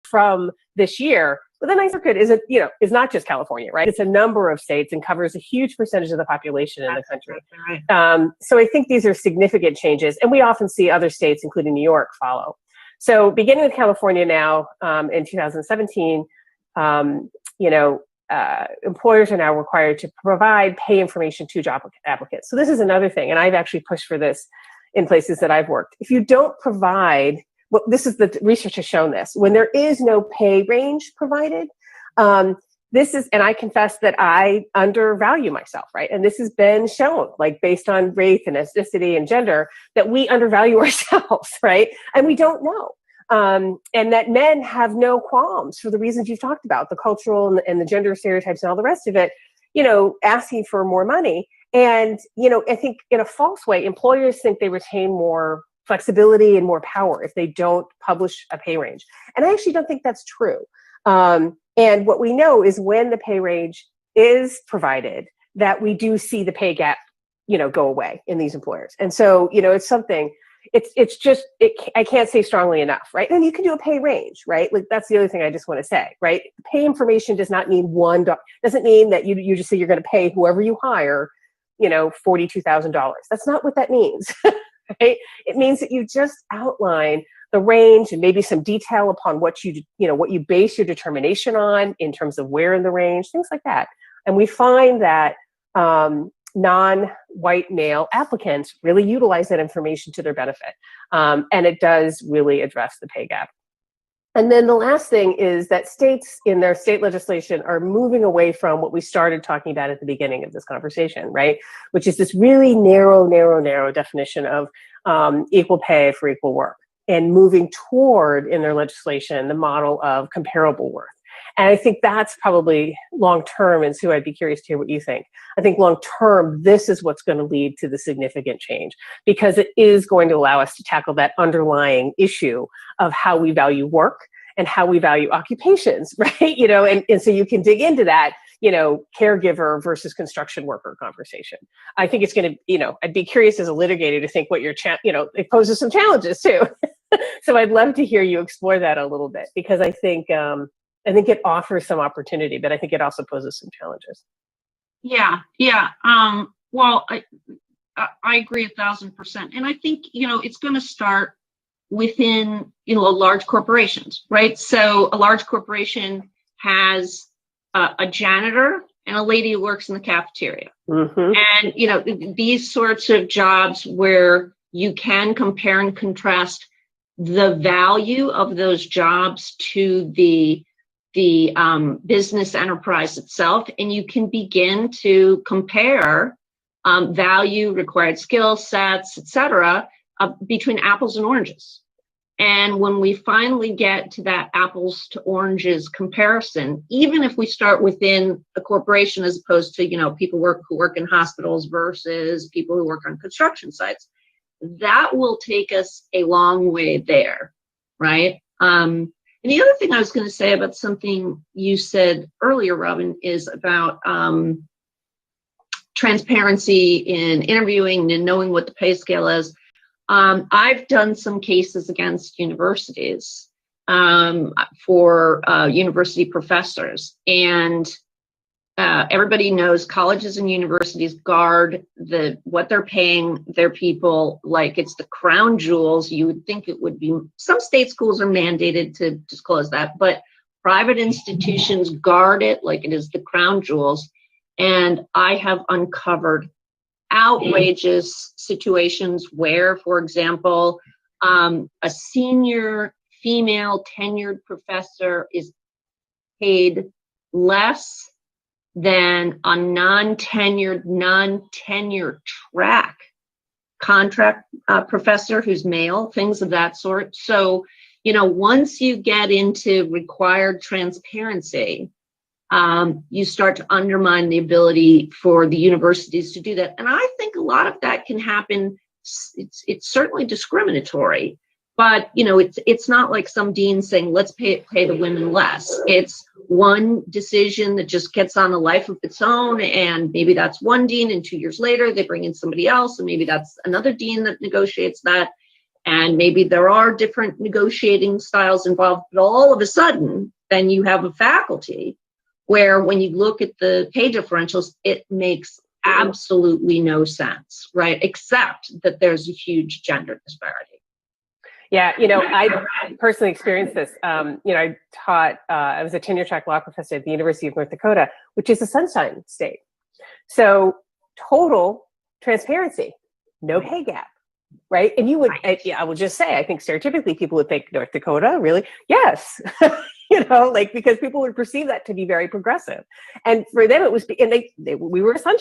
from this year. But the NYSE circuit is not just California, right? It's a number of states and covers a huge percentage of the population in the country. Right. So I think these are significant changes, and we often see other states, including New York, follow. So beginning with California now, in 2017, employers are now required to provide pay information to job applicants. So this is another thing, and I've actually pushed for this in places that I've worked. If you don't provide, well, this is the research has shown this, when there is no pay range provided, this is, and I confess that I undervalue myself, right? And this has been shown, like based on race and ethnicity and gender, that we undervalue ourselves, right? And we don't know. And that men have no qualms for the reasons you've talked about, the cultural and the gender stereotypes and all the rest of it, asking for more money. And, I think in a false way, employers think they retain more flexibility and more power if they don't publish a pay range. And I actually don't think that's true. And what we know is when the pay range is provided, that we do see the pay gap, go away in these employers. And so, it's something, I can't say strongly enough, right? And you can do a pay range, right? Like that's the other thing I just want to say, right? Pay information does not mean doesn't mean that you just say you're going to pay whoever you hire, $42,000. That's not what that means. Right? It means that you just outline the range and maybe some detail upon what you base your determination on in terms of where in the range, things like that. And we find that non-white male applicants really utilize that information to their benefit. And it does really address the pay gap. And then the last thing is that states in their state legislation are moving away from what we started talking about at the beginning of this conversation, right? Which is this really narrow definition of equal pay for equal work, and moving toward, in their legislation, the model of comparable worth. And I think that's probably long-term, and Sue, I'd be curious to hear what you think. I think long-term, this is what's going to lead to the significant change, because it is going to allow us to tackle that underlying issue of how we value work and how we value occupations, right? And so you can dig into that, caregiver versus construction worker conversation. I think it's going to, I'd be curious as a litigator to think what it poses some challenges too. So I'd love to hear you explore that a little bit, because I think it offers some opportunity, but I think it also poses some challenges. Yeah. Well, I agree 1,000%. And I think, it's going to start within, large corporations, right? So a large corporation has a janitor and a lady who works in the cafeteria. Mm-hmm. And, these sorts of jobs where you can compare and contrast the value of those jobs to the business enterprise itself, and you can begin to compare value, required skill sets, et cetera, between apples and oranges. And when we finally get to that apples to oranges comparison, even if we start within a corporation as opposed to, people who work in hospitals versus people who work on construction sites, that will take us a long way there, right? And the other thing I was going to say about something you said earlier, Robin, is about transparency in interviewing and knowing what the pay scale is. I've done some cases against universities for university professors, and everybody knows colleges and universities guard what they're paying their people like it's the crown jewels. You would think it would be. Some state schools are mandated to disclose that, but private institutions guard it like it is the crown jewels. And I have uncovered outrageous situations where, for example, a senior female tenured professor is paid less than a non-tenured track contract professor who's male, things of that sort. So, once you get into required transparency, you start to undermine the ability for the universities to do that. And I think a lot of that can happen. It's certainly discriminatory, but it's not like some dean saying, let's pay the women less. It's one decision that just gets on a life of its own. And maybe that's one dean, and 2 years later, they bring in somebody else. And maybe that's another dean that negotiates that. And maybe there are different negotiating styles involved, but all of a sudden, then you have a faculty where when you look at the pay differentials, it makes absolutely no sense, right? Except that there's a huge gender disparity. Yeah, I personally experienced this. I taught, I was a tenure track law professor at the University of North Dakota, which is a Sunshine State. So total transparency, no pay gap, right? And you would, I will just say, I think stereotypically people would think North Dakota, really? Yes. Because people would perceive that to be very progressive. And for them, it was, and we were a Sunshine